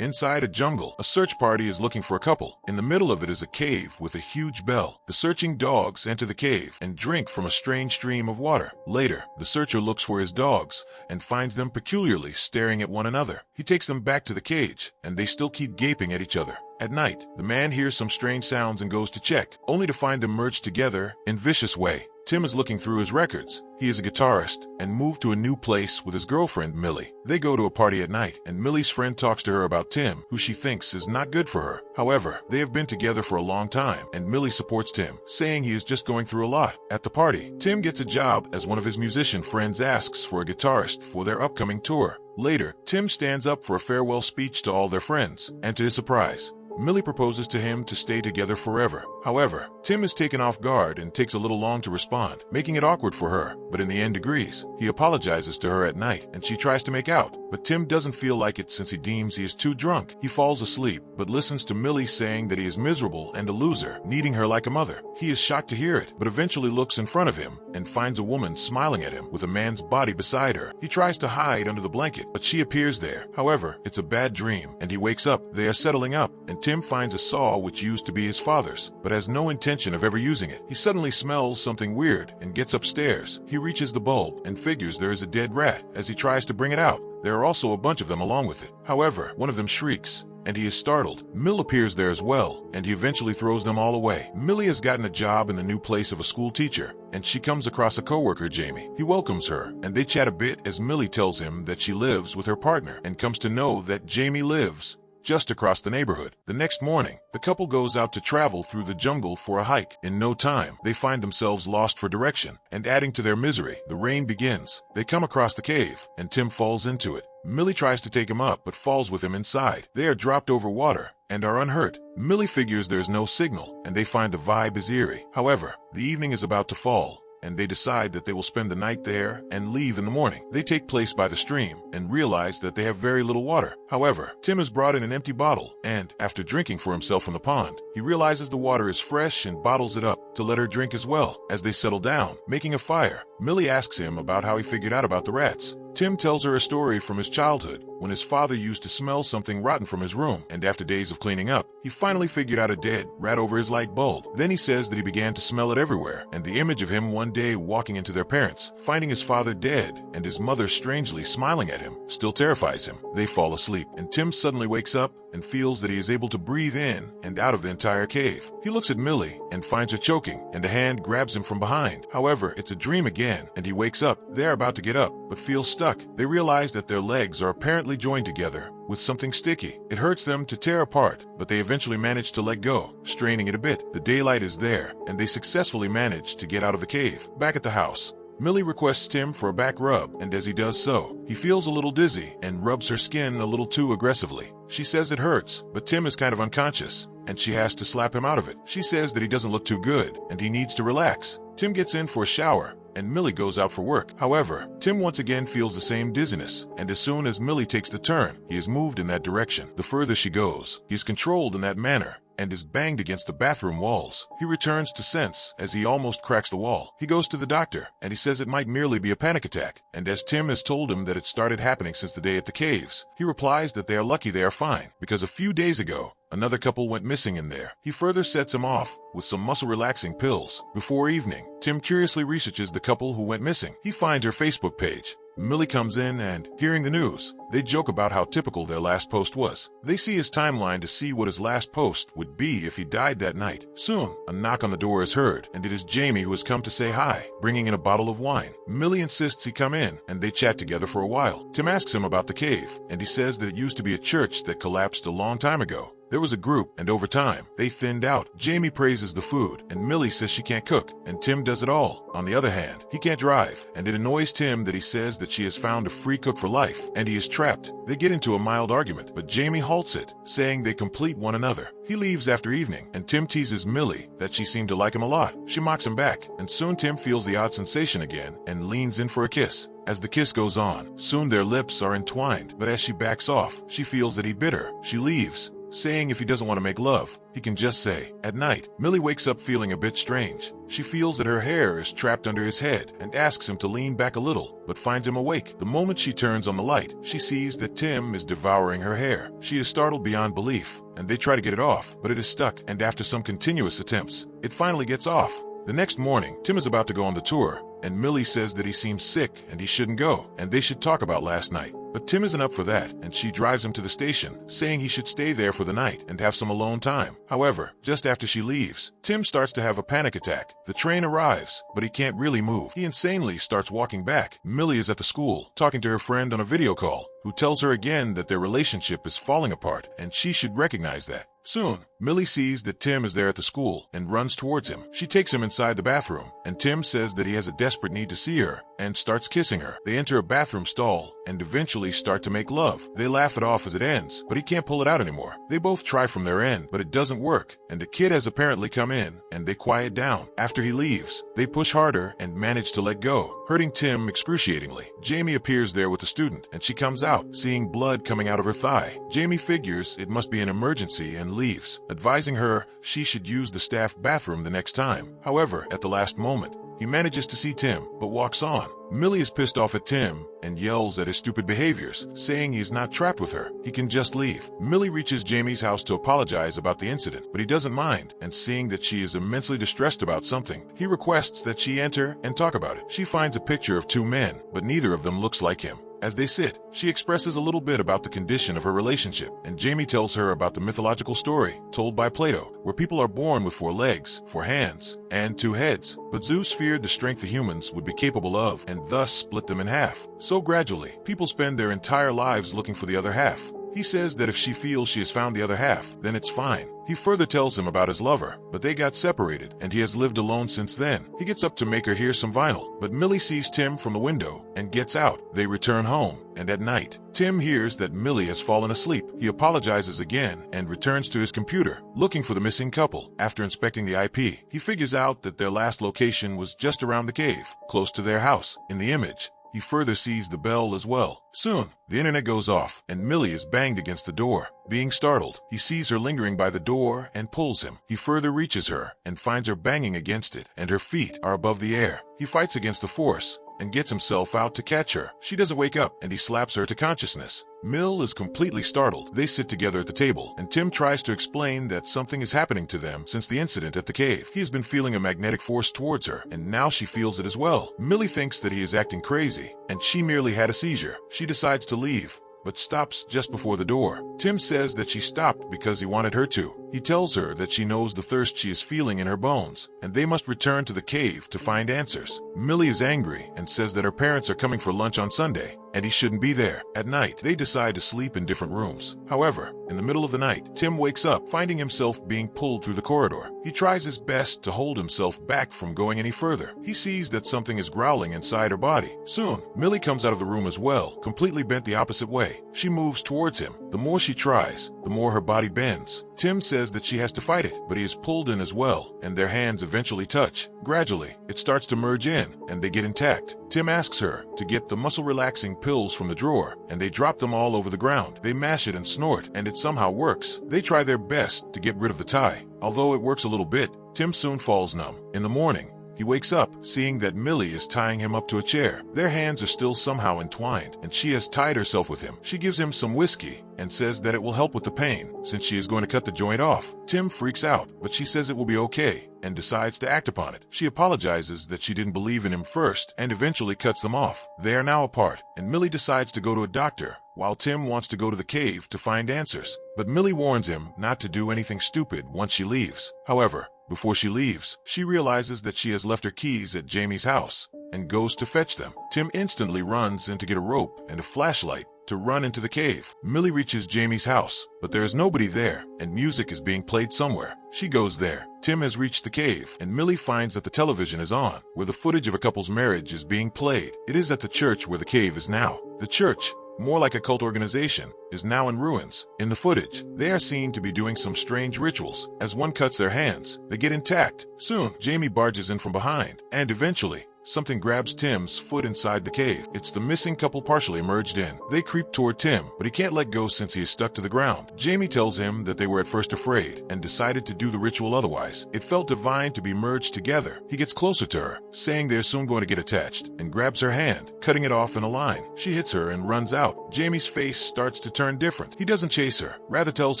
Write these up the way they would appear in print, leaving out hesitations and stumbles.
Inside a jungle, a search party is looking for a couple. In the middle of it is a cave with a huge bell. The searching dogs enter the cave and drink from a strange stream of water. Later, the searcher looks for his dogs and finds them peculiarly staring at one another. He takes them back to the cage, and they still keep gaping at each other. At night, the man hears some strange sounds and goes to check, only to find them merged together in a vicious way. Tim is looking through his records. He is a guitarist and moved to a new place with his girlfriend, Millie. They go to a party at night, and Millie's friend talks to her about Tim, who she thinks is not good for her. However, they have been together for a long time, and Millie supports Tim, saying he is just going through a lot. At the party, Tim gets a job as one of his musician friends asks for a guitarist for their upcoming tour. Later, Tim stands up for a farewell speech to all their friends, and to his surprise, Millie proposes to him to stay together forever. However, Tim is taken off guard and takes a little long to respond, making it awkward for her, but in the end agrees. He apologizes to her at night, and she tries to make out, but Tim doesn't feel like it since he deems he is too drunk. He falls asleep, but listens to Millie saying that he is miserable and a loser, needing her like a mother. He is shocked to hear it, but eventually looks in front of him and finds a woman smiling at him with a man's body beside her. He tries to hide under the blanket, but she appears there. However, it's a bad dream, and he wakes up. They are settling up, and Tim finds a saw which used to be his father's, but has no intention of ever using it. He suddenly smells something weird and gets upstairs. He reaches the bulb and figures there is a dead rat. As he tries to bring it out, there are also a bunch of them along with it. However, one of them shrieks, and he is startled. Mill appears there as well, and he eventually throws them all away. Millie has gotten a job in the new place of a school teacher, and she comes across a coworker, Jamie. He welcomes her, and they chat a bit as Millie tells him that she lives with her partner, and comes to know that Jamie lives just across the neighborhood. The next morning, the couple goes out to travel through the jungle for a hike. In no time, they find themselves lost for direction, and adding to their misery, the rain begins. They come across the cave, and Tim falls into it. Millie tries to take him up, but falls with him inside. They are dropped over water and are unhurt. Millie figures there's no signal, and they find the vibe is eerie. However, the evening is about to fall, and they decide that they will spend the night there and leave in the morning. They take place by the stream and realize that they have very little water. However, Tim has brought in an empty bottle, and after drinking for himself from the pond, he realizes the water is fresh and bottles it up to let her drink as well. As they settle down, making a fire, Millie asks him about how he figured out about the rats. Tim tells her a story from his childhood, when his father used to smell something rotten from his room, and after days of cleaning up, he finally figured out a dead rat over his light bulb. Then he says that he began to smell it everywhere, and the image of him one day walking into their parents, finding his father dead, and his mother strangely smiling at him, still terrifies him. They fall asleep, and Tim suddenly wakes up and feels that he is able to breathe in and out of the entire cave. He looks at Millie and finds her choking, and a hand grabs him from behind. However, it's a dream again, and he wakes up. They are about to get up, but feel stuck. They realize that their legs are apparently joined together with something sticky. It hurts them to tear apart, but they eventually manage to let go, straining it a bit. The daylight is there, and they successfully manage to get out of the cave. Back at the house, Millie requests Tim for a back rub, and as he does so, he feels a little dizzy and rubs her skin a little too aggressively. She says it hurts, but Tim is kind of unconscious, and she has to slap him out of it. She says that he doesn't look too good, and he needs to relax. Tim gets in for a shower, and Millie goes out for work. However, Tim once again feels the same dizziness, and as soon as Millie takes the turn, he is moved in that direction. The further she goes, he is controlled in that manner, and is banged against the bathroom walls. He returns to sense as he almost cracks the wall. He goes to the doctor, and he says it might merely be a panic attack, and as Tim has told him that it started happening since the day at the caves, he replies that they are lucky they are fine, because a few days ago, another couple went missing in there. He further sets him off with some muscle-relaxing pills. Before evening, Tim curiously researches the couple who went missing. He finds her Facebook page. Millie comes in and, hearing the news, they joke about how typical their last post was. They see his timeline to see what his last post would be if he died that night. Soon, a knock on the door is heard, and it is Jamie who has come to say hi, bringing in a bottle of wine. Millie insists he come in, and they chat together for a while. Tim asks him about the cave, and he says that it used to be a church that collapsed a long time ago. There was a group, and over time, they thinned out. Jamie praises the food, and Millie says she can't cook, and Tim does it all. On the other hand, he can't drive, and it annoys Tim that he says that she has found a free cook for life, and he is trapped. They get into a mild argument, but Jamie halts it, saying they complete one another. He leaves after evening, and Tim teases Millie that she seemed to like him a lot. She mocks him back, and soon Tim feels the odd sensation again, and leans in for a kiss. As the kiss goes on, soon their lips are entwined, but as she backs off, she feels that he bit her. She leaves, saying if he doesn't want to make love, he can just say. At night, Millie wakes up feeling a bit strange. She feels that her hair is trapped under his head and asks him to lean back a little, but finds him awake. The moment she turns on the light, she sees that Tim is devouring her hair. She is startled beyond belief, and they try to get it off, but it is stuck, and after some continuous attempts, it finally gets off. The next morning, Tim is about to go on the tour, and Millie says that he seems sick and he shouldn't go, and they should talk about last night. But Tim isn't up for that, and she drives him to the station, saying he should stay there for the night and have some alone time. However, just after she leaves, Tim starts to have a panic attack. The train arrives, but he can't really move. He insanely starts walking back. Millie is at the school, talking to her friend on a video call, who tells her again that their relationship is falling apart, and she should recognize that. Soon, Millie sees that Tim is there at the school and runs towards him. She takes him inside the bathroom, and Tim says that he has a desperate need to see her and starts kissing her. They enter a bathroom stall and eventually start to make love. They laugh it off as it ends, but he can't pull it out anymore. They both try from their end, but it doesn't work, and the kid has apparently come in, and they quiet down. After he leaves, they push harder and manage to let go, hurting Tim excruciatingly. Jamie appears there with the student, and she comes out, seeing blood coming out of her thigh. Jamie figures it must be an emergency and leaves, advising her she should use the staff bathroom the next time. However, at the last moment, he manages to see Tim, but walks on. Millie is pissed off at Tim and yells at his stupid behaviors, saying he's not trapped with her. He can just leave. Millie reaches Jamie's house to apologize about the incident, but he doesn't mind, and seeing that she is immensely distressed about something, he requests that she enter and talk about it. She finds a picture of two men, but neither of them looks like him. As they sit, she expresses a little bit about the condition of her relationship, and Jamie tells her about the mythological story told by Plato, where people are born with 4 legs, 4 hands, and 2 heads. But Zeus feared the strength the humans would be capable of, and thus split them in half. So gradually, people spend their entire lives looking for the other half. He says that if she feels she has found the other half, then it's fine. He further tells him about his lover, but they got separated, and he has lived alone since then. He gets up to make her hear some vinyl, but Millie sees Tim from the window and gets out. They return home, and at night, Tim hears that Millie has fallen asleep. He apologizes again and returns to his computer, looking for the missing couple. After inspecting the IP, he figures out that their last location was just around the cave, close to their house. In the image, he further sees the bell as well. Soon, the internet goes off, and Millie is banged against the door. Being startled, he sees her lingering by the door and pulls him. He further reaches her and finds her banging against it, and her feet are above the air. He fights against the force and gets himself out to catch her. She doesn't wake up, and he slaps her to consciousness. Mill is completely startled. They sit together at the table, and Tim tries to explain that something is happening to them since the incident at the cave. He has been feeling a magnetic force towards her, and now she feels it as well. Millie thinks that he is acting crazy, and she merely had a seizure. She decides to leave, but stops just before the door. Tim says that she stopped because he wanted her to. He tells her that she knows the thirst she is feeling in her bones, and they must return to the cave to find answers. Millie is angry and says that her parents are coming for lunch on Sunday, and he shouldn't be there. At night, they decide to sleep in different rooms. However, in the middle of the night, Tim wakes up, finding himself being pulled through the corridor. He tries his best to hold himself back from going any further. He sees that something is growling inside her body. Soon, Millie comes out of the room as well, completely bent the opposite way. She moves towards him. The more she tries, the more her body bends. Tim says that she has to fight it, but he is pulled in as well, and their hands eventually touch. Gradually, it starts to merge in, and they get intact. Tim asks her to get the muscle-relaxing pills from the drawer, and they drop them all over the ground. They mash it and snort, and it somehow works. They try their best to get rid of the tie. Although it works a little bit, Tim soon falls numb. In the morning, he wakes up, seeing that Millie is tying him up to a chair. Their hands are still somehow entwined, and she has tied herself with him. She gives him some whiskey and says that it will help with the pain, since she is going to cut the joint off. Tim freaks out, but she says it will be okay, and decides to act upon it. She apologizes that she didn't believe in him first, and eventually cuts them off. They are now apart, and Millie decides to go to a doctor, while Tim wants to go to the cave to find answers. But Millie warns him not to do anything stupid once she leaves. However, before she leaves, she realizes that she has left her keys at Jamie's house, and goes to fetch them. Tim instantly runs in to get a rope and a flashlight to run into the cave. Millie reaches Jamie's house, but there is nobody there, and music is being played somewhere. She goes there. Tim has reached the cave, and Millie finds that the television is on, where the footage of a couple's marriage is being played. It is at the church where the cave is now. The church, more like a cult organization, is now in ruins. In the footage, they are seen to be doing some strange rituals. As one cuts their hands, they get intact. Soon, Jamie barges in from behind, and eventually, something grabs Tim's foot inside the cave. It's the missing couple partially emerged in. They creep toward Tim, but he can't let go since he is stuck to the ground. Jamie tells him that they were at first afraid and decided to do the ritual otherwise. It felt divine to be merged together. He gets closer to her, saying they're soon going to get attached, and grabs her hand, cutting it off in a line. She hits her and runs out. Jamie's face starts to turn different. He doesn't chase her, rather tells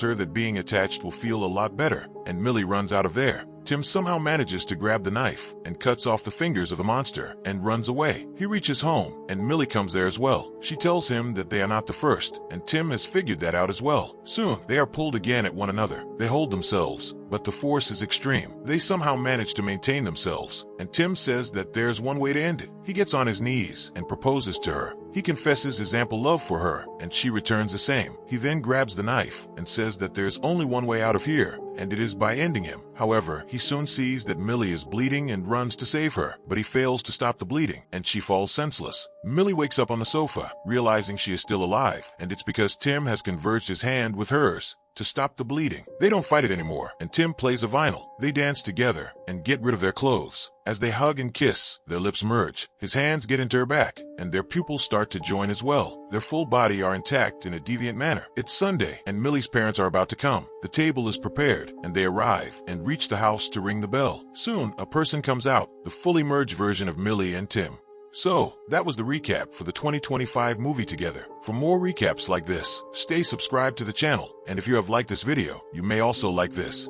her that being attached will feel a lot better, and Millie runs out of there. Tim somehow manages to grab the knife and cuts off the fingers of the monster and runs away. He reaches home, and Millie comes there as well. She tells him that they are not the first, and Tim has figured that out as well. Soon, they are pulled again at one another. They hold themselves, but the force is extreme. They somehow manage to maintain themselves, and Tim says that there's one way to end it. He gets on his knees and proposes to her. He confesses his ample love for her, and she returns the same. He then grabs the knife and says that there's only one way out of here, and it is by ending him. However, he soon sees that Millie is bleeding and runs to save her, but he fails to stop the bleeding, and she falls senseless. Millie wakes up on the sofa, realizing she is still alive, and it's because Tim has converged his hand with hers to stop the bleeding. They don't fight it anymore, and Tim plays a vinyl. They dance together and get rid of their clothes. As they hug and kiss, their lips merge. His hands get into her back, and their pupils start to join as well. Their full body are intact in a deviant manner. It's Sunday, and Millie's parents are about to come. The table is prepared, and they arrive and reach the house to ring the bell. Soon, a person comes out, the fully merged version of Millie and Tim. So, that was the recap for the 2025 movie Together. For more recaps like this, stay subscribed to the channel, and if you have liked this video, you may also like this.